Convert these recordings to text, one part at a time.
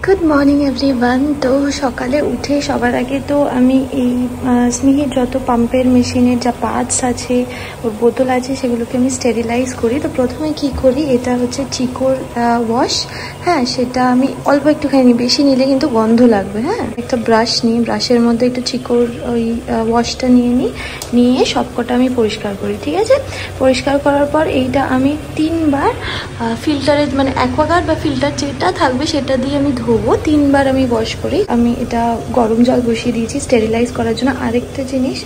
Good morning everyone. তো সকালে উঠে সবার আগে তো আমি এই স্নেহের যত পাম্পের মেশিনের যা পার্টস আছে, ওর বোতল আছে, সেগুলোকে আমি স্টেরিলাইজ করি। তো প্রথমে কি করি, এটা হচ্ছে চিকোর ওয়াশ। হ্যাঁ, সেটা আমি অল্প একটুখানি নিই, বেশি নিলে কিন্তু গন্ধ লাগবে। হ্যাঁ, একটা ব্রাশ নিই, ব্রাশের মধ্যে একটু চিকোর ওই ওয়াশটা নিয়ে সবকটা আমি পরিষ্কার করি। ঠিক আছে, পরিষ্কার করার পর এইটা আমি 3বার ফিল্টারে, মানে অ্যাকোয়াগার্ড বা ফিল্টার যেটা থাকবে সেটা দিয়ে আমি ধোবো। 3বার আমি ওয়াশ করি। আমি এটা গরম জল বসিয়ে দিয়েছি স্টেরিলাইজ করার জন্য। আরেকটা জিনিস,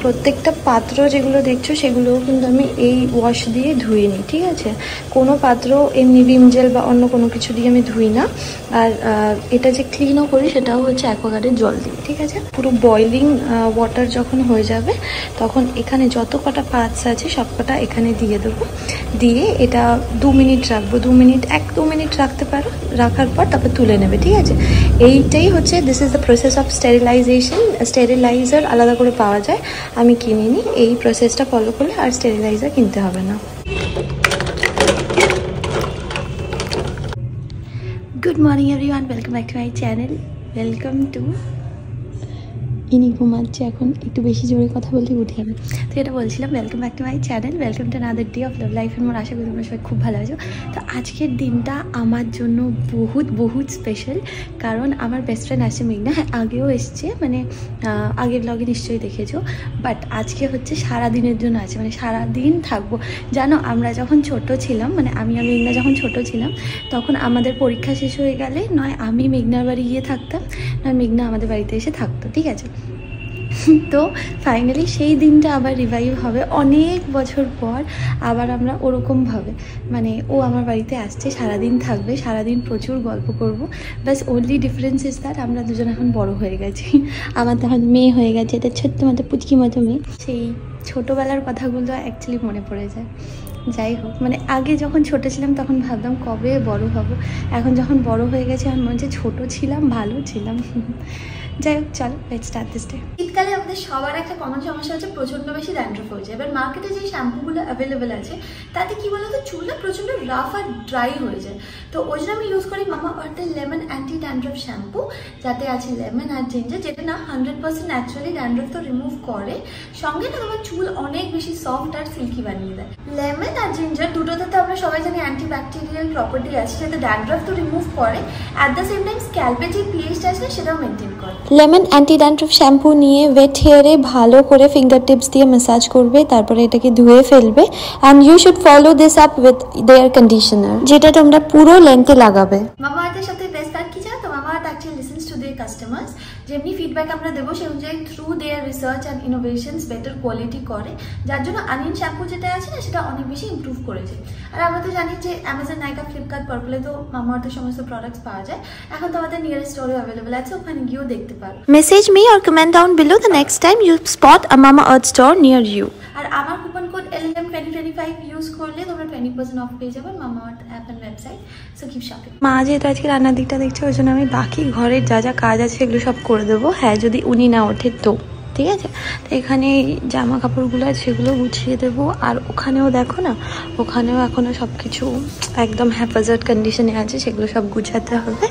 প্রত্যেকটা পাত্র যেগুলো দেখছো সেগুলোও কিন্তু আমি এই ওয়াশ দিয়ে ধুয়ে নিই। ঠিক আছে, কোনো পাত্র এমনি ভিম জেল বা অন্য কোনো কিছু দিয়ে আমি ধুই না। আর এটা যে ক্লিনও করি সেটাও হচ্ছে অ্যাকোয়াগার্ডের জল দিয়ে। ঠিক আছে, পুরো বয়লিং ওয়াটার যখন হয়ে যাবে তখন এখানে যত কটা পার্টস আছে সব কটা এখানে দিয়ে দেবো। দিয়ে এটা 2 মিনিট রাখবো। 2 মিনিট রাখতে পারো। রাখার পর তারপর তুলে নেবে। ঠিক আছে, এইটাই হচ্ছে this is the process of sterilisation. Steriliser আলাদা করে পাওয়া যায়, আমি কিনিনি। এই প্রসেসটা ফলো করলে আর স্টেরিলাইজার কিনতে হবে না। Good morning everyone, welcome back to my channel. Welcome to, ইনি ঘুমাচ্ছে এখন, একটু বেশি জোরে কথা বলতে উঠে যাবে। তো এটা বলছিলাম, welcome back to my channel, welcome to another day of love life. আমার আশা করি তোমরা সবাই খুব ভালো আছো। তো আজকের দিনটা আমার জন্য বহুত স্পেশাল, কারণ আমার বেস্ট ফ্রেন্ড আসছে মেঘনা। হ্যাঁ, আগেও এসছে, মানে আগের ব্লগে নিশ্চয়ই দেখেছো। বাট আজকে হচ্ছে সারাদিনের জন্য আছে, মানে সারাদিন থাকবো। জানো, আমরা যখন ছোট ছিলাম, মানে আমি আর মেঘনা যখন ছোট ছিলাম, তখন আমাদের পরীক্ষা শেষ হয়ে গেলে নয় আমি মেঘনার বাড়ি গিয়ে থাকতাম, নয় মেঘনা আমাদের বাড়িতে এসে থাকতো। ঠিক আছে, তো ফাইনালি সেই দিনটা আবার রিভাইভ হবে অনেক বছর পর। আবার আমরা ওরকমভাবে, মানে ও আমার বাড়িতে আসছে, সারাদিন থাকবে, সারাদিন প্রচুর গল্প করব। বাস ওনলি ডিফারেন্স ইজ দ্যাট আমরা দুজন এখন বড় হয়ে গেছি। আমার তখন মেয়ে হয়ে গেছে, এটা ছোট্ট মতো পুচকি মতো মেয়ে। সেই ছোটোবেলার কথাগুলো অ্যাকচুয়ালি মনে পড়ে যায়। যাই হোক, মানে আগে যখন ছোট ছিলাম তখন ভাবতাম কবে বড় হব। এখন যখন বড় হয়ে গেছে আমার মনে হচ্ছে ছোটো ছিলাম, ভালো ছিলাম। যাই হোক, চলো লেটস স্টার্ট দিস ডে। শীতকালে আমাদের সবার একটা কমন সমস্যা হচ্ছে প্রচন্ড বেশি ড্যান্ড্রফ হয়ে যায়। এবার মার্কেটে যে শ্যাম্পুগুলো অ্যাভেলেবেল আছে তাতে কি বলতো, চুলটা প্রচন্ড রাফ আর ড্রাই হয়ে যায়। তো ওই জন্য আমি ইউজ করি মামা আর্থের লেমন অ্যান্টি ড্যান্ড্রফ শ্যাম্পু, যাতে আছে লেমন আর জিঞ্জার, যেটা না 100% ন্যাচারালি ড্যান্ড্রফ তো রিমুভ করে, সঙ্গে না তোমার চুল অনেক বেশি সফট আর সিল্কি বানিয়ে দেয়। লেমন আর জিঞ্জার দুটোতে তো আমরা সবাই জানি অ্যান্টি ব্যাকটেরিয়াল প্রপার্টি আছে, যাতে ড্যান্ড্রফ তো রিমুভ করে, অ্যাট দ্য সেম টাইম স্ক্যাল্পে যে পিএইচটা আছে সেটাও মেনটেন করে। লেমন অ্যান্টি ড্যান্ড্রফ শ্যাম্পু নিয়ে ওয়েট হেয়ারে ভালো করে ফিঙ্গার টিপস দিয়ে ম্যাসাজ করবে, তারপরে এটাকে ধুয়ে ফেলবে। And you should follow this up with their conditioner, যেটা তোমরা পুরো লেন্থে লাগাবে। মামা আর্থের সাথে বেস্ট পার্ট কি জানো তো, Mamaearth actually listens to their customers. যেমনি ফিডব্যাক আমরা দেবো সেই অনুযায়ী through their research and innovations better quality করে, যার জন্য আনিয়ন শ্যাম্পু যেটা আছে না সেটা অনেক বেশি ইমপ্রুভ করেছে। আর আমরা তো জানি যে অ্যামাজন, নাইকা, ফ্লিপকার্ট, পার্পলে তো মামা আর্থের সমস্ত প্রোডাক্টস পাওয়া যায়। এখন তো আমাদের নিয়ারেস্ট স্টোরে অ্যাভেলেবেল আছে, ওখানে গিয়েও দেখতে পারো। Message me or comment down below the next time you spot a Mamaearth store near you. আর আমার কুপন কোড LLM2025 ইউজ করলে তোমরা 20% অফ পেয়ে যাবে Mamaearth app and website. So keep shopping. মা যেহেতু আজকে রান্নার দিকটা দেখছে, ওই জন্য আমি বাকি ঘরের যা যা কাজ আছে সেগুলো সব করে দেবো। হ্যাঁ, যদি উনি না ওঠে তো। ঠিক আছে, তো এখানে জামা কাপড়গুলো আছে সেগুলো গুছিয়ে দেবো। আর ওখানেও দেখো না, ওখানেও এখনও সব কিছু একদম হ্যাফাজার্ড কন্ডিশনে আছে, সেগুলো সব গুছাতে হবে।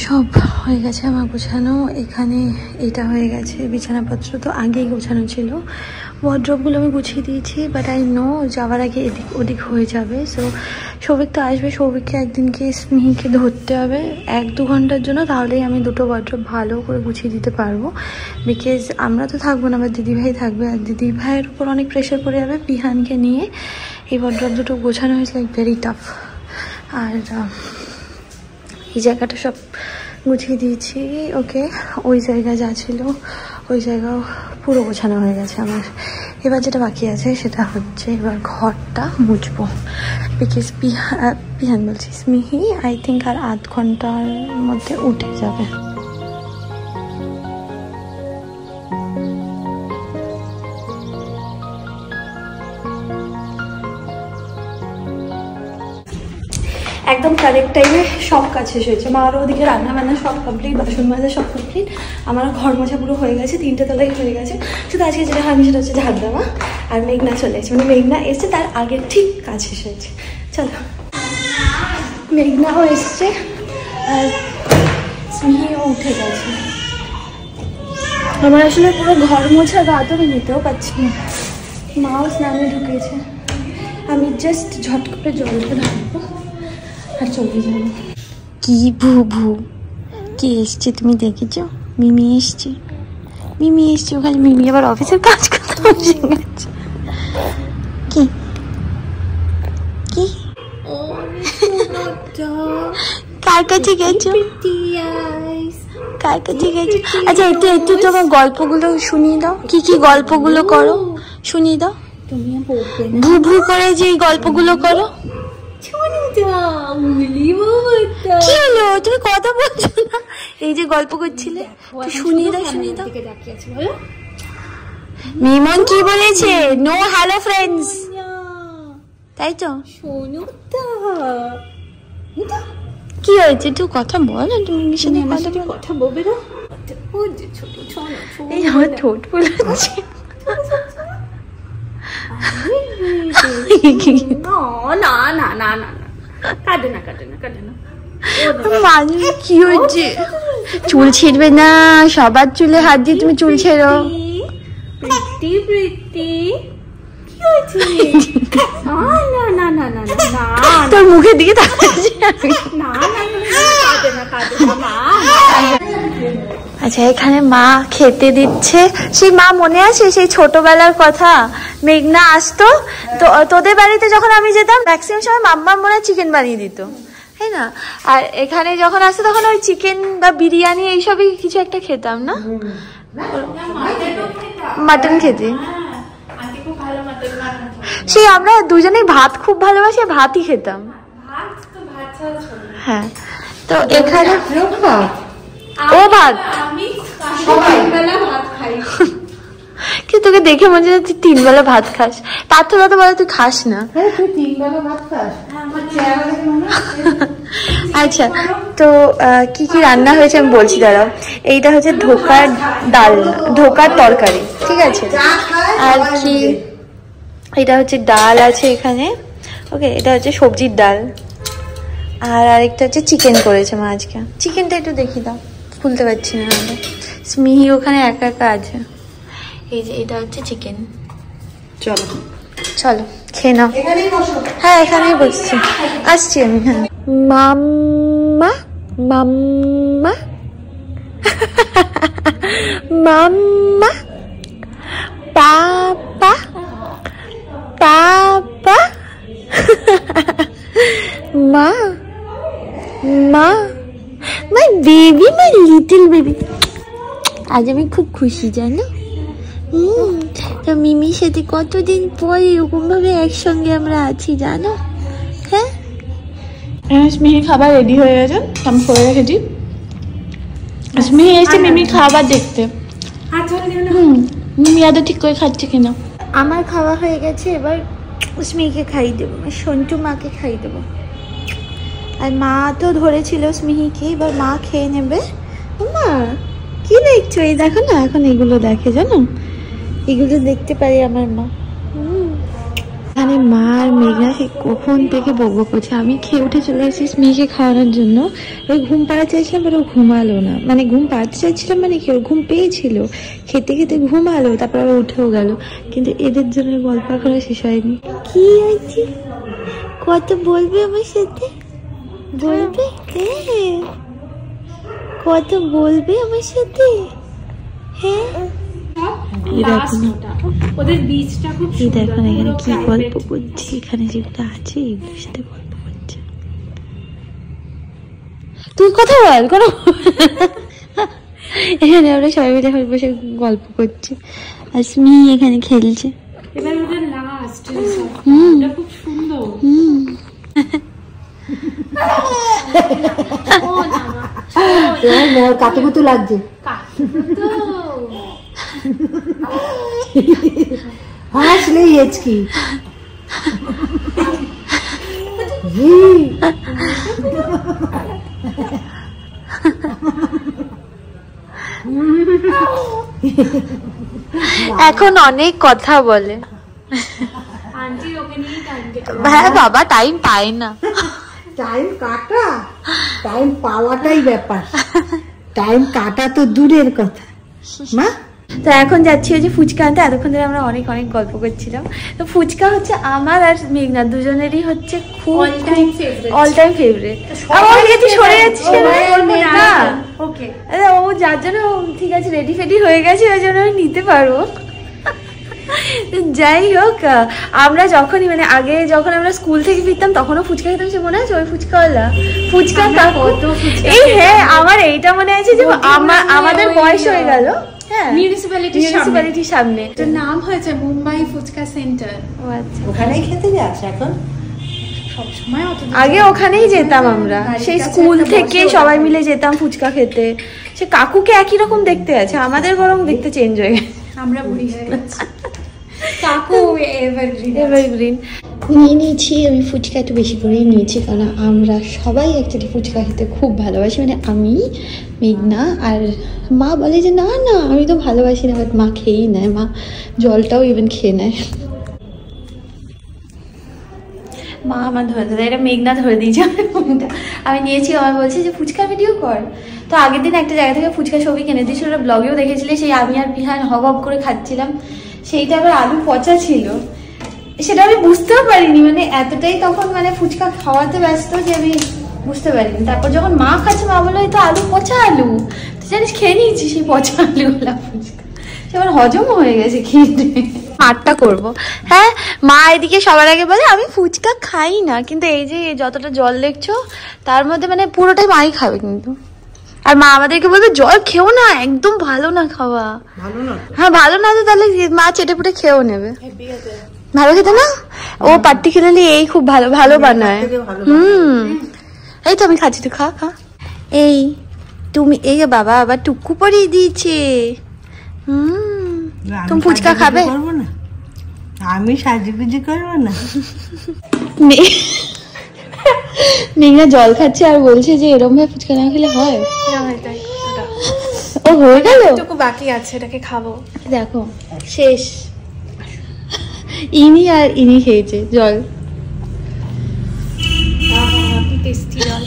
সব হয়ে গেছে আমার গোছানো। এখানে এটা হয়ে গেছে, বিছানাপত্র তো আগেই গোছানো ছিল। ওয়ার্ড্রপগুলো আমি গুছিয়ে দিয়েছি, বাট আই নো যাওয়ার আগে এদিক ওদিক হয়ে যাবে। সো সৌভিক তো আসবে, সৌভিককে একদিনকে স্নেহিকে ধরতে হবে 1-2 ঘন্টার জন্য, তাহলেই আমি দুটো ওয়ার্ড্রপ ভালো করে গুছিয়ে দিতে পারবো। বিকজ আমরা তো থাকবো না, আমার দিদিভাই থাকবে, আর দিদিভাইয়ের উপর অনেক প্রেশার পড়ে যাবে পিহানকে নিয়ে। এই ওয়ার্ড্রপ দুটো গোছানো হয়েছে লাইক ভেরি টাফ। আর এই জায়গাটা সব গুছিয়ে দিয়েছি। ওকে, ওই জায়গা যা ছিল ওই জায়গাও পুরো গোছানো হয়ে গেছে আমার। এবার যেটা বাকি আছে সেটা হচ্ছে এবার ঘরটা মুছবো। বিকজ পিহান বলছি, স্মিহি আই থিঙ্ক আর 8 ঘন্টার মধ্যে উঠে যাবে। একদম কারেক্ট টাইমে সব কাজ শেষ হয়েছে। মারও ওদিকে রান্না বান্না সব কমপ্লিট, বাসন মাজা সব কমপ্লিট, আমার ঘর মোছা পুরো হয়ে গেছে, 3টে তলাই হয়ে গেছে। শুধু আজকে যেটা হয়নি সেটা হচ্ছে ঝাড় দেওয়া। আর মেঘনা চলে এসেছে, মানে মেঘনা এসছে তার আগের ঠিক কাজ শেষ হয়েছে। চলো, মেঘনাও এসছে আর স্মিহিও উঠে গেছে। আমার আসলে পুরো ঘর মোছা গা তো আমি নিতেও পারছি না। মাও স্নানে ঢুকেছে, আমি জাস্ট ঝট করে জলটা ঢালবো আর চলে যাবো। কি ভু ভু কে এসছে তুমি দেখেছো? মিমি এসছে, মিমি এসছে। ওখানে মিমি আবার অফিসের কাজ করতে বসে গেছে। কি কি কার কাছে গেছো? কার কাছে গেছো? আচ্ছা একটু একটু তোমার গল্পগুলো শুনিয়ে দাও। কি কি গল্পগুলো করো শুনিয়ে দাও। ভু ভু করে যে গল্পগুলো করো। কি হলো তুমি কথা বলছো না? এই যে গল্প করছিলে শুনিয়ে দাও, শুনিয়ে দাও। মিমন কি বলেছে? নো হ্যালো ফ্রেন্ডস, তাই তো? কি হয়েছে তুই কথা বল না। তুমি কথা বলবে না? এই আমার ঠোঁট ফুলাচ্ছে। কি হচ্ছে? চুল ছিঁড়বে না, সবার চুলে হাত দিয়ে তুমি চুল ছেড়ো। তোর মুখের দিকে আচ্ছা এখানে মা খেতে দিচ্ছে। সেই মা মনে আছে সেই ছোটবেলার কথা? মেঘনা আসতো তো তোদের বাড়িতে যখন আমি যেতাম ম্যাক্সিমাম সময় মাম্মা মনে হয় চিকেন বানিয়ে দিত, তাই না? আর এখানে যখন আসতো তখন ওই চিকেন বা বিরিয়ানি এইসবই কিছু একটা খেতাম না? মাটন খেতে। সেই আমরা দুজনেই ভাত খুব ভালোবাসি, ভাতই খেতাম। হ্যাঁ তো এখানে ও ভাত কি তোকে দেখে মনে হচ্ছে তুই 3 বেলা ভাত খাস। পার্থ দাদা বলে তুই খাস না। তুই 3 বেলা ভাত খাস? আচ্ছা তো কি কি রান্না হয়েছে আমি বলছি দাঁড়াও। এইটা হচ্ছে ধোকার ডাল, ধোকার তরকারি, ঠিক আছে? আর কি এটা হচ্ছে ডাল আছে এখানে, ওকে। এটা হচ্ছে সবজির ডাল। আর আরেকটা হচ্ছে চিকেন করেছে মা আজকে। চিকেনটা একটু দেখি দাও, খুলতে পারছি না। স্মিহি ওখানে একা একা আছে। এই যে এটা হচ্ছে চিকেন। চলো চলো খেয়ে নাও। হ্যাঁ এখানেই বসছি, আসছি আমি। হ্যাঁ মাম্মা মাম্মা মাম্মা পাপা পাপা মা মা my baby, my little baby. আজ আমি খুব খুশি জানো। তো মিমির সাথে কতদিন পর এরকম ভাবে একসঙ্গে আমরা আছি জানো। হ্যাঁ স্মিহির খাবার রেডি হয়ে গেছে, আমি করে রেখেছি। স্মিহি এসে মিমির খাবার দেখতে। মিমি আদৌ ঠিক করে খাচ্ছে কিনা। আমার খাওয়া হয়ে গেছে, এবার স্মিহিকে খাইয়ে দেবো, সন্টু মাকে খাইয়ে দেবো। আর মা তো ধরেছিল স্মিহিকে, এবার মা খেয়ে নেবে। মা কি দেখছো? এই দেখো না, এখন এগুলো দেখে জানো, এগুলো দেখতে পারি আমার মা। এখানে মা আর মেঘনা সে কখন থেকে বকবক করছে। আমি খেয়ে উঠে চলে এসেছি স্মিহিকে খাওয়ানোর জন্য। ওই ঘুম পাড়াতে চাইছিলাম, বাট ও ঘুমালো না। মানে ঘুম পাড়াতে চাইছিলাম মানে কি, ওর ঘুম পেয়েছিল, খেতে খেতে ঘুমালো, তারপর আবার উঠেও গেল। কিন্তু এদের জন্য গল্প এখনো শেষ হয়নি। কি হয়েছে? কত বলবে আমার সাথে? বলবে? হ্যাঁ কত বলবে আমার সাথে? হ্যাঁ ওদের বীজটা খুব সুন্দর। দেখুন এখানে কি গল্প করছি, এখানে যেগুলো আছে এগুলোর সাথে গল্প করছে। তুই কথা বল কোনো। এখানে আমরা সবাই মিলে বসে গল্প করছি আর স্মিহি এখানে খেলছে। এবার ওদের লাস্ট খুব সুন্দর। কাতুকুতু লাগছে, হাসলে কি এখন অনেক কথা বলে। আন্টি ওকে নিয়ে টাইম কেটে হ্যাঁ বাবা টাইম পায় না। টাইম কাটা, টাইম পাওয়াটাই ব্যাপার, টাইম কাটা তো দূরের কথা মা। তো এখন যাচ্ছি ওই যে ফুচকা আনতে। এতক্ষণ ধরে আমরা অনেক অনেক গল্প করছিলাম। তো ফুচকা হচ্ছে আমার আর মেঘনা দুজনেরই হচ্ছে খুব All time favorite. All time favourite. আমার কাছে সরে যাচ্ছে না, ওকে ও যার জন্য ঠিক আছে রেডি ফেডি হয়ে গেছে, ওই জন্য আমি নিতে পারবো। যাই হোক, আমরা যখনই মানে আগে যখন আমরা স্কুল থেকে ফিরতাম তখনও ফুচকা খেতাম। সে মনে আছে ওই ফুচকাওয়ালা ফুচকা কাকু? এই হ্যাঁ, আমার এইটা মনে আছে যে আমাদের বয়স হয়ে গেল। হ্যাঁ, মিউনিসিপ্যালিটির সামনে এটার নাম হয়েছে মুম্বাই ফুচকা সেন্টার। ও আচ্ছা, ওখানেই খেতে যাস এখন? সবসময় অত আগে ওখানেই যেতাম আমরা, সেই স্কুল থেকে সবাই মিলে যেতাম ফুচকা খেতে। সে কাকুকে একই রকম দেখতে আছে, আমাদের বরং দেখতে চেঞ্জ হয়ে গেছে। আমরা বুড়ি হয়ে গেছি। কাকু এভারগ্রিন এভারগ্রিন নিয়ে নিয়েছি আমি। ফুচকা একটু বেশি করেই নিয়েছি, কারণ আমরা সবাই অ্যাকচুয়ালি ফুচকা খেতে খুব ভালোবাসি। মানে আমি, মেঘনা আর মা বলে যে না না আমি তো ভালোবাসি না, বাট মা খেয়েই নেয়, মা জলটাও ইভেন খেয়ে নেয়। মা আমার ধরে দেয়, এটা মেঘনা ধরে দিয়েছে আমি নিয়েছি। আমার বলছে যে ফুচকা ভিডিও কর। তো আগের দিন একটা জায়গা থেকে ফুচকা ছবি কিনে দিয়েছিল, ওটা ব্লগেও দেখেছিলে। সেই আমি আর বিহান হব হব করে খাচ্ছিলাম। সেইটা আবার আলু পচা ছিল, সেটা আমি বুঝতেও পারিনি। মানে এতটাই তখন মানে ফুচকা খাওয়াতে ব্যস্ত যে আমি বুঝতে পারিনি। তারপর যখন মা খাচ্ছে, মা বললো এই তো আলু পচা আলু। তো জানিস খেয়ে নিয়েছি সেই পচা আলুগুলা ফুচকা, সে আমার হজমও হয়ে গেছে খেতে। আটটা করবো। হ্যাঁ, মা এদিকে সবার আগে বলে আমি ফুচকা খাই না, কিন্তু এই যে যতটা জল দেখছো তার মধ্যে মানে পুরোটাই মাই খাবে কিন্তু। আর মা আমাদেরকে বলবে জল খেও না, একদম ভালো না খাওয়া। হ্যাঁ ভালো না তো তাহলে মা চেটে পুটে খেয়েও নেবে। ভালো খেতে না, ও পার্টিকুলারলি এই খুব ভালো ভালো বানায়। এই তো আমি খাচ্ছি, তুই খা খা। এই তুমি এই বাবা আবার টুকু পরিয়ে দিয়েছে। তুমি ফুচকা খাবে? আমি সাজুগুজু করবো না। মেঘনা জল খাচ্ছে আর বলছে যে এরম ভাবে ফুচকা না খেলে হয়। ও হয়ে গেল, বাকি আছে, এটাকে খাবো। দেখো শেষ। ইনি আর ইনি খেয়েছে জল। টেস্টি জল।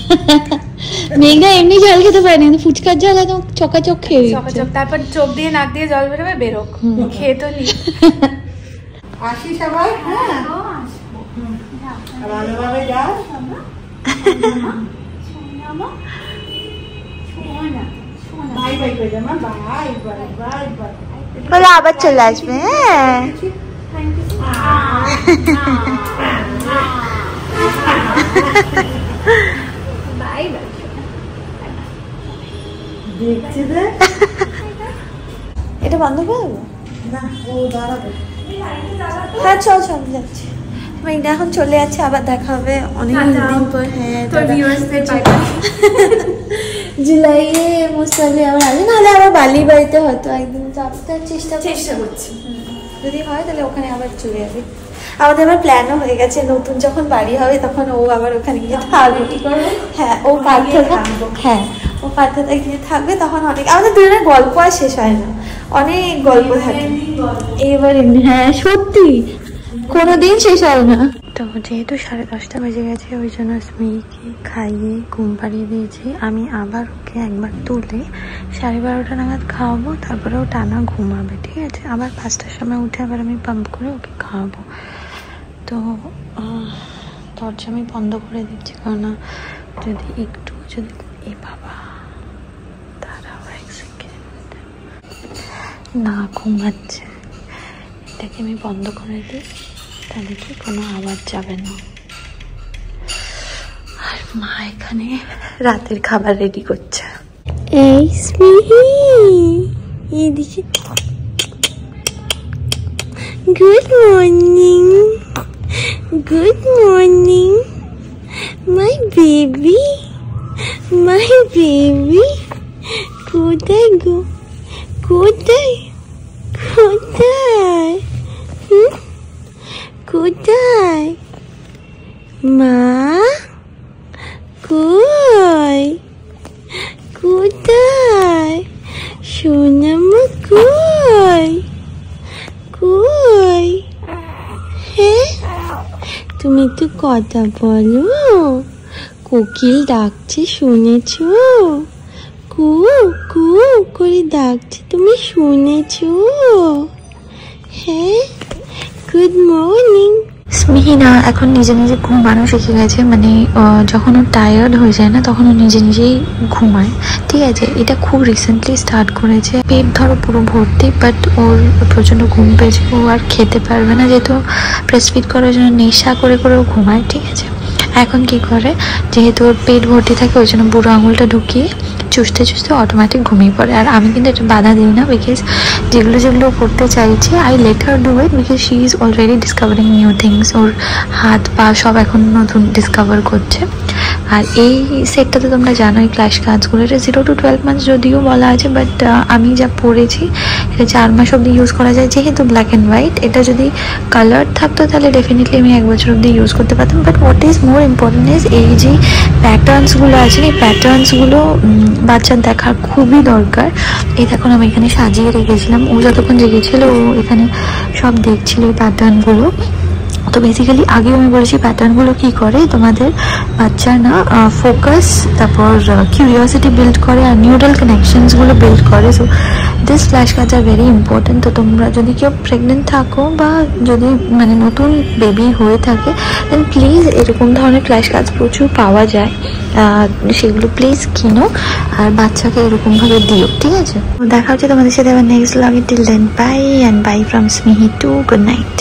মেঘনা এমনি জল খেতে পারেনি, কিন্তু ফুচকার জল একদম চকাচক খেয়ে চকাচক। তারপর চোখ দিয়ে নাক দিয়ে জল বেরোবে, বেরোক। খেয়ে তো নি। আসি সবাই, হ্যাঁ ভালোভাবে যাস। বাই বাই করে যা মা, বাই বাই বাই বাই বলে আবার চলে আসবে। হ্যাঁ দেখছি রে। এটা বন্ধ করে দেবো না, ও দাঁড়াবে। হ্যাঁ চল চল যাচ্ছি। মেঘনা এখন চলে যাচ্ছে, আবার দেখা হবে অনেক দিন পর। হ্যাঁ জুলাইয়ে মোস্টলি আবার আসবে, নাহলে আবার বালির বাড়িতে হয়তো একদিন যাওয়ার চেষ্টা করছি। যদি হয় তাহলে ওখানে আবার চলে যাবে। আমাদের আবার প্ল্যানও হয়ে গেছে, নতুন যখন বাড়ি হবে তখন ও আবার ওখানে গিয়ে থাকবে। হ্যাঁ ও পার্থতা, হ্যাঁ ও পার্থতা গিয়ে থাকবে। তখন অনেক আমাদের দুজনের গল্প আর শেষ হয় না, অনেক গল্প থাকে এবার। হ্যাঁ সত্যি কোনোদিন শেষ হয় না। তো যেহেতু 10:30 বেজে গেছে, ওই জন্য স্মিকে খাইয়ে ঘুম পাড়িয়ে দিয়েছি। আমি আবার ওকে একবার তুলে 12:30 নাগাদ খাওয়াবো, তারপরে ও টানা ঘুমাবে, ঠিক আছে? আবার 5টার সময় উঠে আবার আমি পাম্প করে ওকে খাওয়াবো। তো দরজা আমি বন্ধ করে দিচ্ছি, কারণ যদি একটু যদি এই বাবা দাঁড়াও এক সেকেন্ড, না ঘুমাচ্ছে, এটাকে আমি বন্ধ করে দিই, তাহলে কি কোনো আওয়াজ যাবে না। আর মা এখানে রাতের খাবার রেডি করছে। এই এইদিকে good morning, good morning my baby, my baby. কোথায় গো, কোথায় কোথায় কোথায় মা? তুমি একটু কথা বলো। কোকিল ডাকছে, শুনেছো? কু কু করে ডাকছে, তুমি শুনেছো? হ্যাঁ, গুড মর্নিং। স্মিহিনা এখন নিজে নিজে ঘুমানো শিখে গেছে, মানে যখন ও টায়ার্ড হয়ে যায় না তখন ও নিজে নিজেই ঘুমায়, ঠিক আছে। এটা খুব রিসেন্টলি স্টার্ট করেছে। পেট ধরো পুরো ভর্তি, বাট ওর প্রচণ্ড ঘুম পেয়েছে, ও আর খেতে পারবে না, যেহেতু ব্রেস্টফিড করার জন্য নেশা করে করে ও ঘুমায়, ঠিক আছে। এখন কি করে, যেহেতু ওর পেট ভর্তি থাকে ওই জন্য বুড়ো আঙুলটা ঢুকিয়ে চুষতে চুষতে অটোমেটিক ঘুমিয়ে পড়ে। আর আমি কিন্তু এটা বাধা দিই না, বিকজ যেগুলো যেগুলো করতে চাইছে I let her do it, because she is already discovering new things. ওর হাত পা সব এখন নতুন ডিসকভার করছে। আর এই সেটটাতে তোমরা জানো এই ক্লাস কাজগুলো, এটা 0 to 12 মান্থস যদিও বলা আছে, বাট আমি যা পড়েছি এটা 4 মাস অবধি ইউজ করা যায়, যেহেতু ব্ল্যাক অ্যান্ড হোয়াইট। এটা যদি কালার থাকতো তাহলে ডেফিনেটলি আমি 1 বছর অবধি ইউজ করতে পারতাম। But what is more important is এই যে প্যাটার্নসগুলো আছে, এই প্যাটার্নসগুলো বাচ্চার দেখার খুবই দরকার। এই দেখো আমি এখানে সাজিয়ে রেখেছিলাম, ও যতক্ষণ জেগেছিল ও এখানে সব দেখছিল এই প্যাটার্নগুলো। তো বেসিক্যালি আগেও আমি বলেছি প্যাটার্নগুলো কী করে, তোমাদের বাচ্চা না ফোকাস, তারপর কিউরিওসিটি বিল্ড করে আর নিউরাল কানেকশনসগুলো বিল্ড করে। So this flash cards are very important. তো তোমরা যদি কেউ প্রেগনেন্ট থাকো বা যদি মানে নতুন বেবি হয়ে থাকে, দেন প্লিজ এরকম ধরনের ফ্ল্যাশ কার্ডস প্রচুর পাওয়া যায়, সেগুলো প্লিজ কিনো আর বাচ্চাকে এরকমভাবে দিও, ঠিক আছে। দেখা হচ্ছে তোমাদের সাথে আবার নেক্সট ব্লগে। Till then bye and bye from Smihi too, good night.